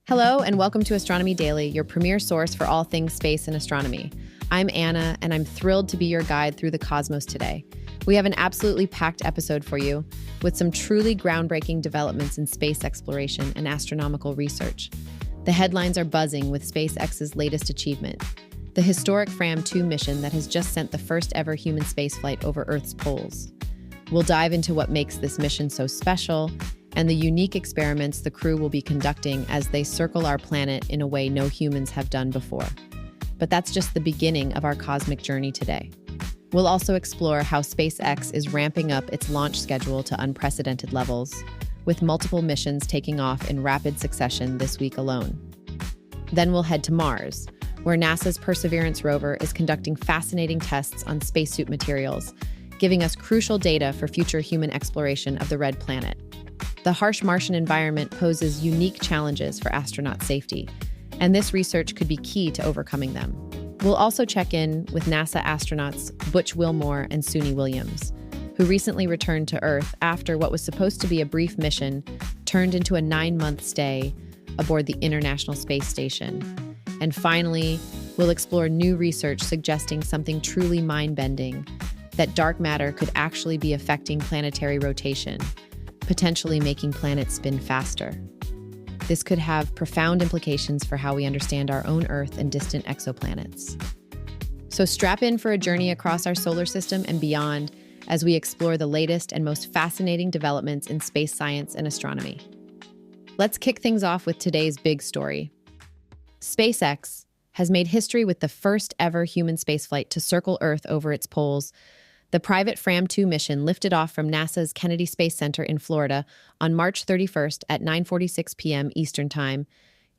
Hello, and welcome to Astronomy Daily, your premier source for all things space and astronomy. I'm Anna, and I'm thrilled to be your guide through the cosmos today. We have an absolutely packed episode for you, with some truly groundbreaking developments in space exploration and astronomical research. The headlines are buzzing with SpaceX's latest achievement, the historic Fram-2 mission that has just sent the first ever human spaceflight over Earth's poles. We'll dive into what makes this mission so special and the unique experiments the crew will be conducting as they circle our planet in a way no humans have done before. But that's just the beginning of our cosmic journey today. We'll also explore how SpaceX is ramping up its launch schedule to unprecedented levels, with multiple missions taking off in rapid succession this week alone. Then we'll head to Mars, where NASA's Perseverance rover is conducting fascinating tests on spacesuit materials, giving us crucial data for future human exploration of the red planet. The harsh Martian environment poses unique challenges for astronaut safety, and this research could be key to overcoming them. We'll also check in with NASA astronauts Butch Wilmore and Suni Williams, who recently returned to Earth after what was supposed to be a brief mission turned into a 9-month stay aboard the International Space Station. And finally, we'll explore new research suggesting something truly mind-bending, that dark matter could actually be affecting planetary rotation, potentially making planets spin faster. This could have profound implications for how we understand our own Earth and distant exoplanets. So strap in for a journey across our solar system and beyond as we explore the latest and most fascinating developments in space science and astronomy. Let's kick things off with today's big story. SpaceX has made history with the first ever human spaceflight to circle Earth over its poles. The private Fram-2 mission lifted off from NASA's Kennedy Space Center in Florida on March 31st at 9:46 p.m. Eastern Time,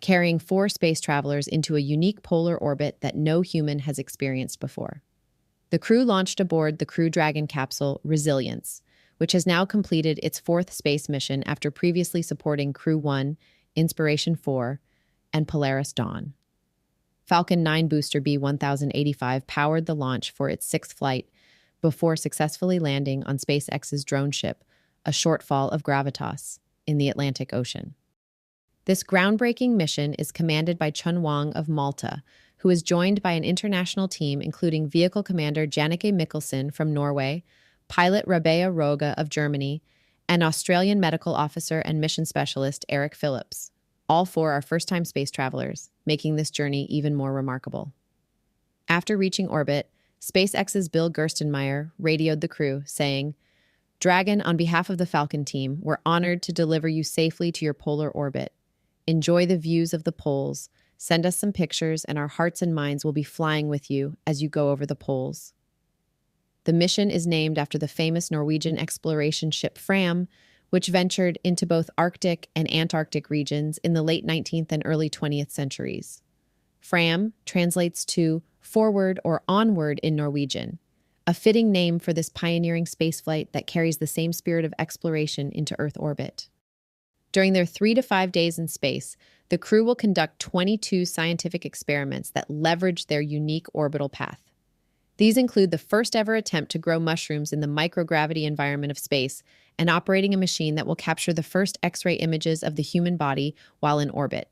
carrying 4 space travelers into a unique polar orbit that no human has experienced before. The crew launched aboard the Crew Dragon capsule Resilience, which has now completed its 4th space mission after previously supporting Crew 1, Inspiration 4, and Polaris Dawn. Falcon 9 booster B-1085 powered the launch for its 6th flight, before successfully landing on SpaceX's drone ship, a shortfall of Gravitas, in the Atlantic Ocean. This groundbreaking mission is commanded by Chun Wang of Malta, who is joined by an international team including Vehicle Commander Jannike Mikkelsen from Norway, pilot Rabea Roga of Germany, and Australian medical officer and mission specialist Eric Phillips. All 4 are first-time space travelers, making this journey even more remarkable. After reaching orbit, SpaceX's Bill Gerstenmaier radioed the crew, saying, "Dragon, on behalf of the Falcon team, we're honored to deliver you safely to your polar orbit. Enjoy the views of the poles, send us some pictures, and our hearts and minds will be flying with you as you go over the poles." The mission is named after the famous Norwegian exploration ship Fram, which ventured into both Arctic and Antarctic regions in the late 19th and early 20th centuries. Fram translates to forward or onward in Norwegian, a fitting name for this pioneering spaceflight that carries the same spirit of exploration into Earth orbit. During their 3 to 5 days in space, the crew will conduct 22 scientific experiments that leverage their unique orbital path. These include the first ever attempt to grow mushrooms in the microgravity environment of space and operating a machine that will capture the first X-ray images of the human body while in orbit.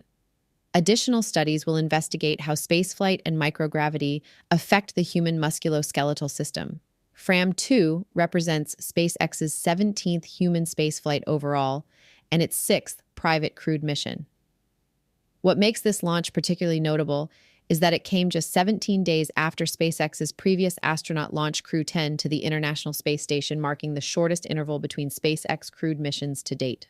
Additional studies will investigate how spaceflight and microgravity affect the human musculoskeletal system. Fram-2 represents SpaceX's 17th human spaceflight overall and its 6th private crewed mission. What makes this launch particularly notable is that it came just 17 days after SpaceX's previous astronaut launch Crew 10 to the International Space Station, marking the shortest interval between SpaceX crewed missions to date.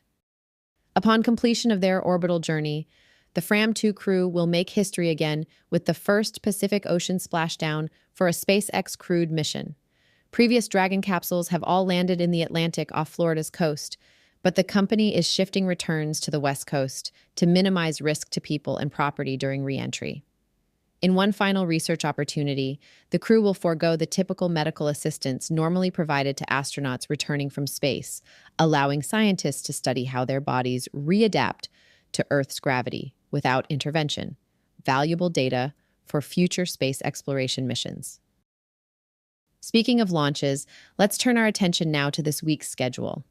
Upon completion of their orbital journey, the Fram-2 crew will make history again with the first Pacific Ocean splashdown for a SpaceX crewed mission. Previous Dragon capsules have all landed in the Atlantic off Florida's coast, but the company is shifting returns to the West Coast to minimize risk to people and property during re-entry. In one final research opportunity, the crew will forego the typical medical assistance normally provided to astronauts returning from space, allowing scientists to study how their bodies readapt to Earth's gravity without intervention, valuable data for future space exploration missions. Speaking of launches, let's turn our attention now to this week's schedule.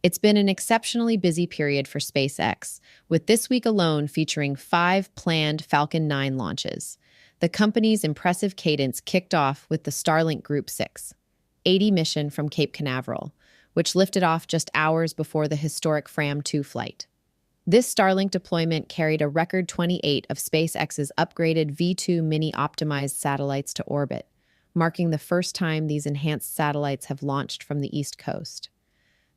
It's been an exceptionally busy period for SpaceX, with this week alone featuring 5 planned Falcon 9 launches. The company's impressive cadence kicked off with the Starlink Group 680 mission from Cape Canaveral, which lifted off just hours before the historic Fram 2 flight. This Starlink deployment carried a record 28 of SpaceX's upgraded V2 mini-optimized satellites to orbit, marking the first time these enhanced satellites have launched from the East Coast.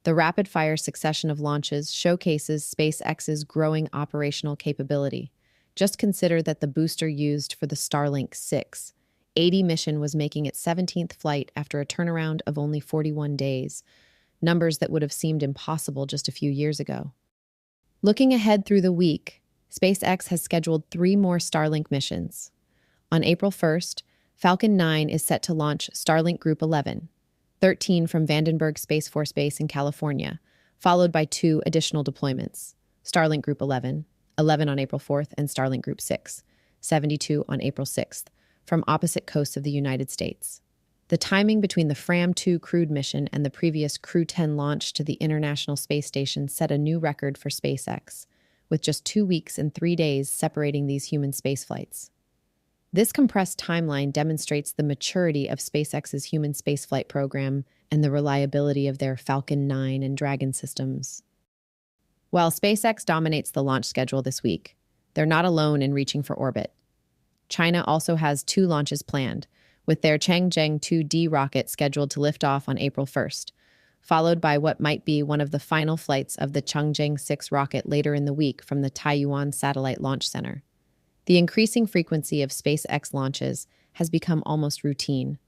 The rapid-fire succession of launches showcases SpaceX's growing operational capability. Just consider that the booster used for the Starlink 680 mission was making its 17th flight after a turnaround of only 41 days, numbers that would have seemed impossible just a few years ago. Looking ahead through the week, SpaceX has scheduled 3 more Starlink missions. On April 1st, Falcon 9 is set to launch Starlink Group 11, 13 from Vandenberg Space Force Base in California, followed by 2 additional deployments, Starlink Group 11, 11 on April 4th, and Starlink Group 6, 72 on April 6th, from opposite coasts of the United States. The timing between the Fram 2 crewed mission and the previous Crew 10 launch to the International Space Station set a new record for SpaceX, with just 2 weeks and 3 days separating these human spaceflights. This compressed timeline demonstrates the maturity of SpaceX's human spaceflight program and the reliability of their Falcon 9 and Dragon systems. While SpaceX dominates the launch schedule this week, they're not alone in reaching for orbit. China also has 2 launches planned, with their Changzheng 2D rocket scheduled to lift off on April 1st, followed by what might be one of the final flights of the Changzheng 6 rocket later in the week from the Taiyuan Satellite Launch Center. The increasing frequency of SpaceX launches has become almost routine,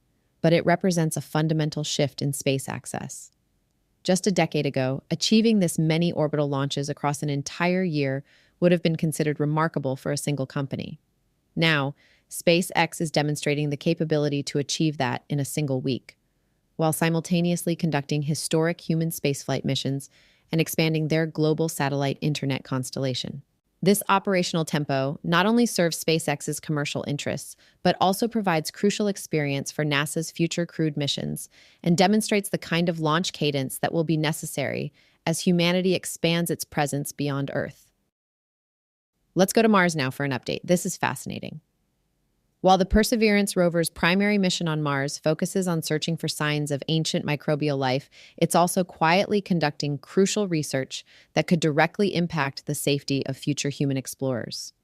but it represents a fundamental shift in space access. Just a decade ago, achieving this many orbital launches across an entire year would have been considered remarkable for a single company. Now, SpaceX is demonstrating the capability to achieve that in a single week, while simultaneously conducting historic human spaceflight missions and expanding their global satellite internet constellation. This operational tempo not only serves SpaceX's commercial interests, but also provides crucial experience for NASA's future crewed missions and demonstrates the kind of launch cadence that will be necessary as humanity expands its presence beyond Earth. Let's go to Mars now for an update. This is fascinating. While the Perseverance rover's primary mission on Mars focuses on searching for signs of ancient microbial life, it's also quietly conducting crucial research that could directly impact the safety of future human explorers.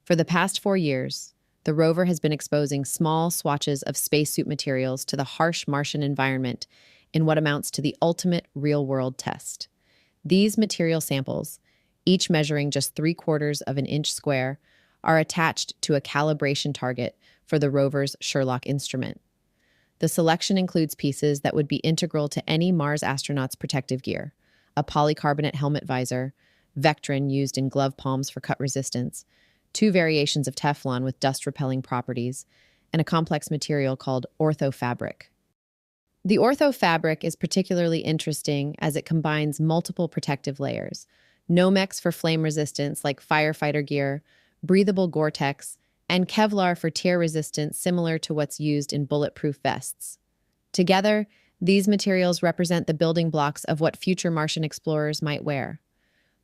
For the past 4 years, the rover has been exposing small swatches of spacesuit materials to the harsh Martian environment in what amounts to the ultimate real-world test. These material samples, each measuring just 3/4 of an inch square, are attached to a calibration target for the rover's Sherlock instrument. The selection includes pieces that would be integral to any Mars astronaut's protective gear: a polycarbonate helmet visor, Vectrin used in glove palms for cut resistance, 2 variations of Teflon with dust-repelling properties, and a complex material called orthofabric. The orthofabric is particularly interesting as it combines multiple protective layers: Nomex for flame resistance like firefighter gear, breathable Gore-Tex, and Kevlar for tear resistance similar to what's used in bulletproof vests. Together, these materials represent the building blocks of what future Martian explorers might wear.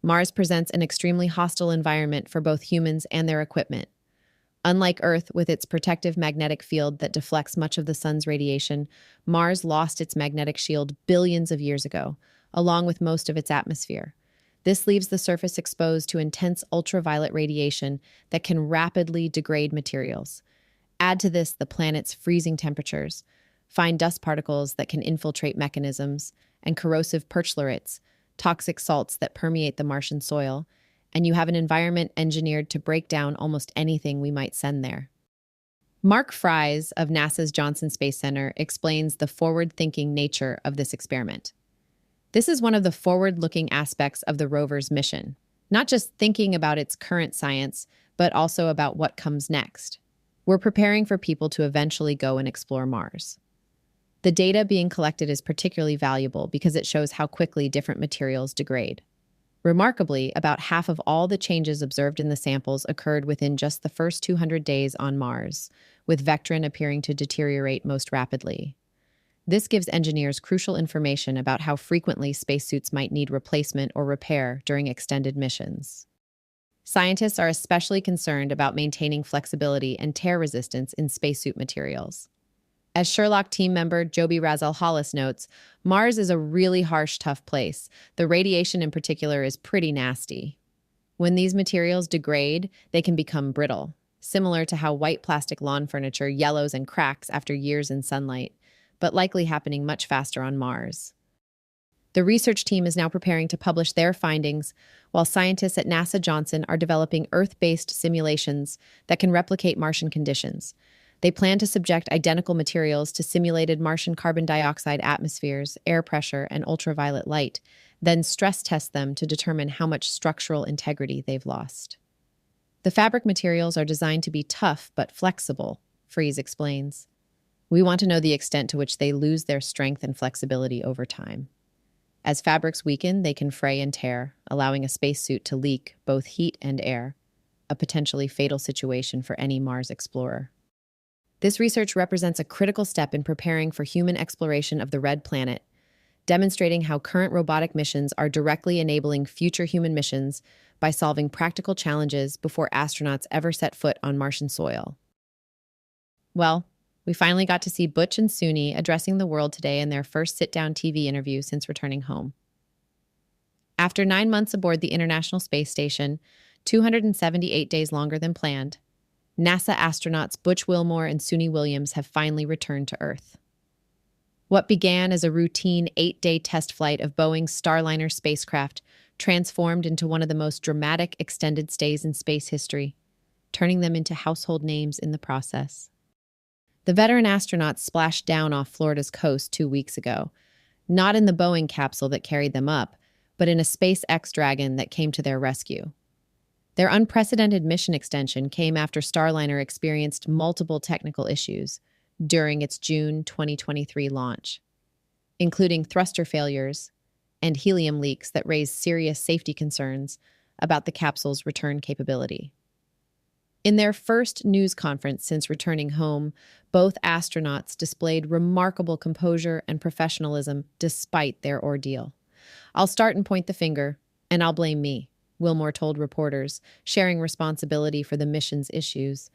Mars presents an extremely hostile environment for both humans and their equipment. Unlike Earth, with its protective magnetic field that deflects much of the sun's radiation, Mars lost its magnetic shield billions of years ago, along with most of its atmosphere. This leaves the surface exposed to intense ultraviolet radiation that can rapidly degrade materials. Add to this the planet's freezing temperatures, fine dust particles that can infiltrate mechanisms, and corrosive perchlorites, toxic salts that permeate the Martian soil, and you have an environment engineered to break down almost anything we might send there. Mark Fries of NASA's Johnson Space Center explains the forward-thinking nature of this experiment. This is one of the forward-looking aspects of the rover's mission, not just thinking about its current science, but also about what comes next. We're preparing for people to eventually go and explore Mars. The data being collected is particularly valuable because it shows how quickly different materials degrade. Remarkably, about half of all the changes observed in the samples occurred within just the first 200 days on Mars, with Vectrin appearing to deteriorate most rapidly. This gives engineers crucial information about how frequently spacesuits might need replacement or repair during extended missions. Scientists are especially concerned about maintaining flexibility and tear resistance in spacesuit materials. As Sherlock team member Joby Razel Hollis notes, Mars is a really harsh, tough place. The radiation in particular is pretty nasty. When these materials degrade, they can become brittle, similar to how white plastic lawn furniture yellows and cracks after years in sunlight, but likely happening much faster on Mars. The research team is now preparing to publish their findings, while scientists at NASA Johnson are developing Earth-based simulations that can replicate Martian conditions. They plan to subject identical materials to simulated Martian carbon dioxide atmospheres, air pressure, and ultraviolet light, then stress test them to determine how much structural integrity they've lost. The fabric materials are designed to be tough but flexible, Freeze explains. We want to know the extent to which they lose their strength and flexibility over time. As fabrics weaken, they can fray and tear, allowing a spacesuit to leak both heat and air, a potentially fatal situation for any Mars explorer. This research represents a critical step in preparing for human exploration of the Red Planet, demonstrating how current robotic missions are directly enabling future human missions by solving practical challenges before astronauts ever set foot on Martian soil. Well, we finally got to see Butch and Suni addressing the world today in their first sit-down TV interview since returning home. After 9 months aboard the International Space Station, 278 days longer than planned, NASA astronauts Butch Wilmore and Suni Williams have finally returned to Earth. What began as a routine 8-day test flight of Boeing's Starliner spacecraft transformed into one of the most dramatic extended stays in space history, turning them into household names in the process. The veteran astronauts splashed down off Florida's coast 2 weeks ago, not in the Boeing capsule that carried them up, but in a SpaceX Dragon that came to their rescue. Their unprecedented mission extension came after Starliner experienced multiple technical issues during its June 2023 launch, including thruster failures and helium leaks that raised serious safety concerns about the capsule's return capability. In their first news conference since returning home, both astronauts displayed remarkable composure and professionalism despite their ordeal. "I'll start and point the finger, and I'll blame me," Wilmore told reporters, sharing responsibility for the mission's issues.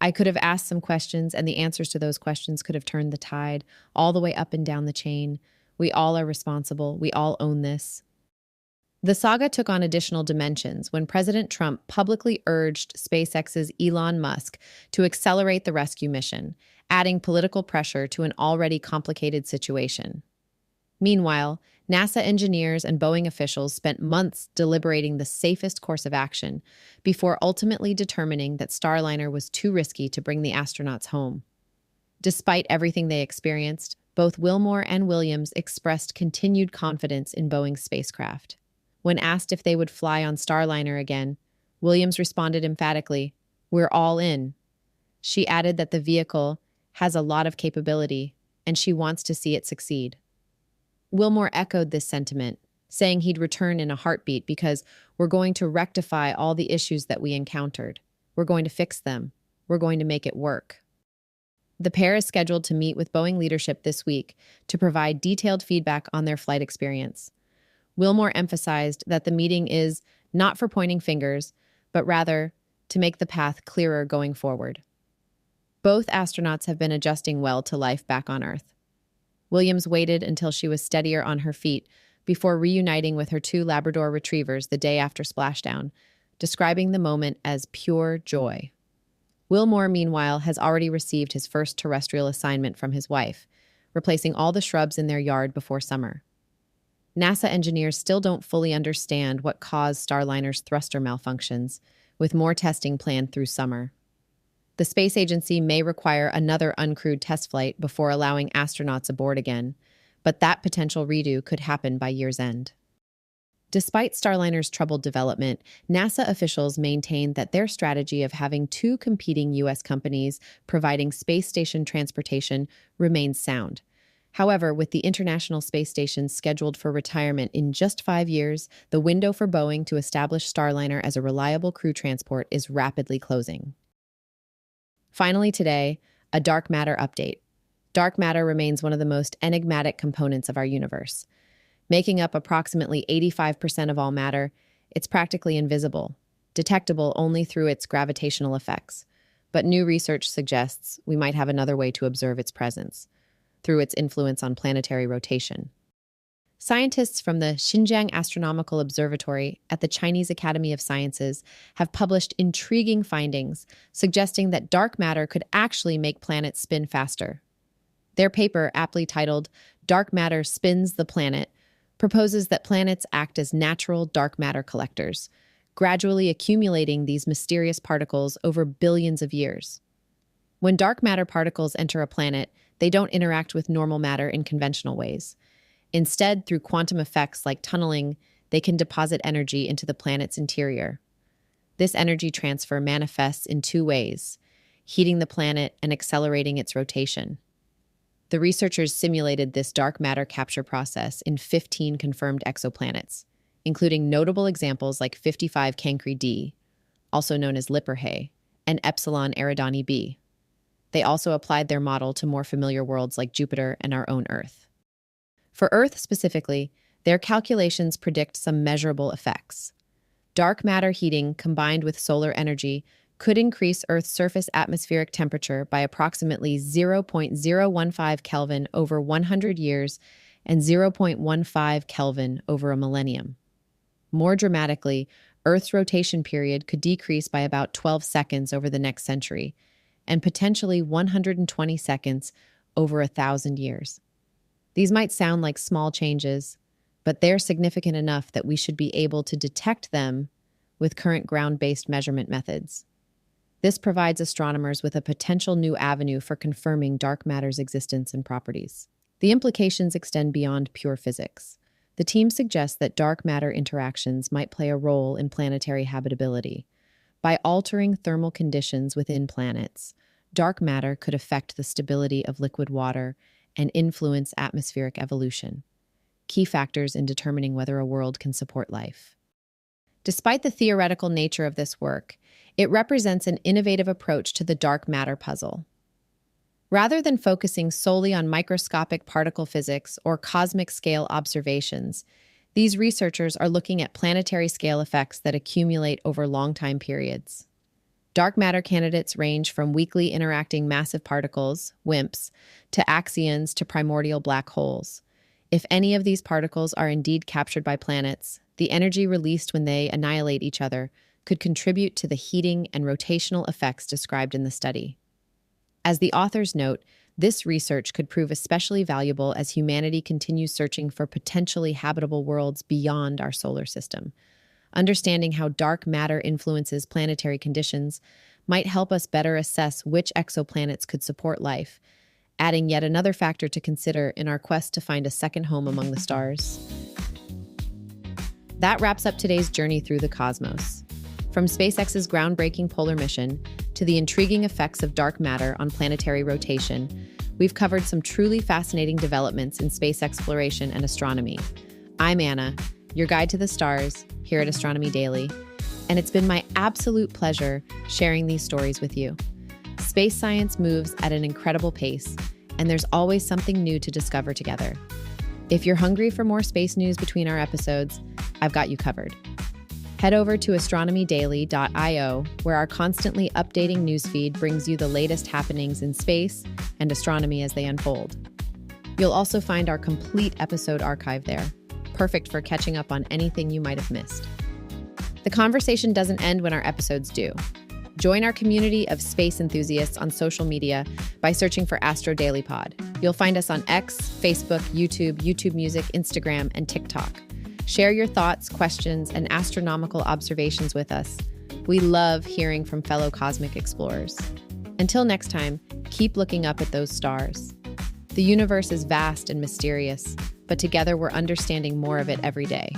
"I could have asked some questions, and the answers to those questions could have turned the tide, all the way up and down the chain. We all are responsible. We all own this." The saga took on additional dimensions when President Trump publicly urged SpaceX's Elon Musk to accelerate the rescue mission, adding political pressure to an already complicated situation. Meanwhile, NASA engineers and Boeing officials spent months deliberating the safest course of action before ultimately determining that Starliner was too risky to bring the astronauts home. Despite everything they experienced, both Wilmore and Williams expressed continued confidence in Boeing's spacecraft. When asked if they would fly on Starliner again, Williams responded emphatically, "We're all in." She added that the vehicle has a lot of capability, and she wants to see it succeed. Wilmore echoed this sentiment, saying he'd return in a heartbeat because "we're going to rectify all the issues that we encountered. We're going to fix them. We're going to make it work." The pair is scheduled to meet with Boeing leadership this week to provide detailed feedback on their flight experience. Wilmore emphasized that the meeting is not for pointing fingers, but rather to make the path clearer going forward. Both astronauts have been adjusting well to life back on Earth. Williams waited until she was steadier on her feet before reuniting with her 2 Labrador retrievers the day after splashdown, describing the moment as pure joy. Wilmore, meanwhile, has already received his first terrestrial assignment from his wife, replacing all the shrubs in their yard before summer. NASA engineers still don't fully understand what caused Starliner's thruster malfunctions, with more testing planned through summer. The space agency may require another uncrewed test flight before allowing astronauts aboard again, but that potential redo could happen by year's end. Despite Starliner's troubled development, NASA officials maintained that their strategy of having 2 competing U.S. companies providing space station transportation remains sound. However, with the International Space Station scheduled for retirement in just 5 years, the window for Boeing to establish Starliner as a reliable crew transport is rapidly closing. Finally today, a dark matter update. dark matter remains one of the most enigmatic components of our universe. Making up approximately 85% of all matter, it's practically invisible, detectable only through its gravitational effects. But new research suggests we might have another way to observe its presence, through its influence on planetary rotation. Scientists from the Xinjiang Astronomical Observatory at the Chinese Academy of Sciences have published intriguing findings suggesting that dark matter could actually make planets spin faster. Their paper, aptly titled "Dark Matter Spins the Planet," proposes that planets act as natural dark matter collectors, gradually accumulating these mysterious particles over billions of years. When dark matter particles enter a planet, they don't interact with normal matter in conventional ways. Instead, through quantum effects like tunneling, they can deposit energy into the planet's interior. This energy transfer manifests in two ways: heating the planet and accelerating its rotation. The researchers simulated this dark matter capture process in 15 confirmed exoplanets, including notable examples like 55 Cancri d, also known as Lippershey, and Epsilon Eridani b. They also applied their model to more familiar worlds like Jupiter and our own Earth. For Earth specifically, their calculations predict some measurable effects. Dark matter heating combined with solar energy could increase Earth's surface atmospheric temperature by approximately 0.015 Kelvin over 100 years and 0.15 Kelvin over a millennium. More dramatically, Earth's rotation period could decrease by about 12 seconds over the next century, and potentially 120 seconds over 1,000 years. These might sound like small changes, but they're significant enough that we should be able to detect them with current ground-based measurement methods. This provides astronomers with a potential new avenue for confirming dark matter's existence and properties. The implications extend beyond pure physics. The team suggests that dark matter interactions might play a role in planetary habitability. By altering thermal conditions within planets, dark matter could affect the stability of liquid water and influence atmospheric evolution, key factors in determining whether a world can support life. Despite the theoretical nature of this work, it represents an innovative approach to the dark matter puzzle. Rather than focusing solely on microscopic particle physics or cosmic scale observations, these researchers are looking at planetary scale effects that accumulate over long time periods. Dark matter candidates range from weakly interacting massive particles, WIMPs, to axions to primordial black holes. If any of these particles are indeed captured by planets, the energy released when they annihilate each other could contribute to the heating and rotational effects described in the study. As the authors note, this research could prove especially valuable as humanity continues searching for potentially habitable worlds beyond our solar system. Understanding how dark matter influences planetary conditions might help us better assess which exoplanets could support life, adding yet another factor to consider in our quest to find a second home among the stars. That wraps up today's journey through the cosmos. From SpaceX's groundbreaking polar mission to the intriguing effects of dark matter on planetary rotation, we've covered some truly fascinating developments in space exploration and astronomy. I'm Anna, your guide to the stars here at Astronomy Daily, and it's been my absolute pleasure sharing these stories with you. Space science moves at an incredible pace, and there's always something new to discover together. If you're hungry for more space news between our episodes, I've got you covered. Head over to astronomydaily.io, where our constantly updating newsfeed brings you the latest happenings in space and astronomy as they unfold. You'll also find our complete episode archive there, perfect for catching up on anything you might have missed. The conversation doesn't end when our episodes do. Join our community of space enthusiasts on social media by searching for Astro Daily Pod. You'll find us on X, Facebook, YouTube Music, Instagram, and TikTok. Share your thoughts, questions, and astronomical observations with us. We love hearing from fellow cosmic explorers. Until next time, keep looking up at those stars. The universe is vast and mysterious, but together we're understanding more of it every day.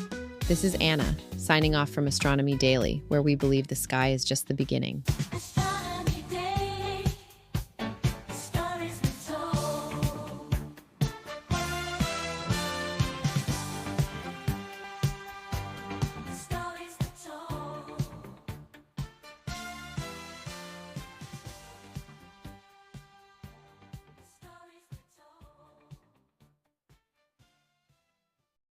This is Anna, signing off from Astronomy Daily, where we believe the sky is just the beginning.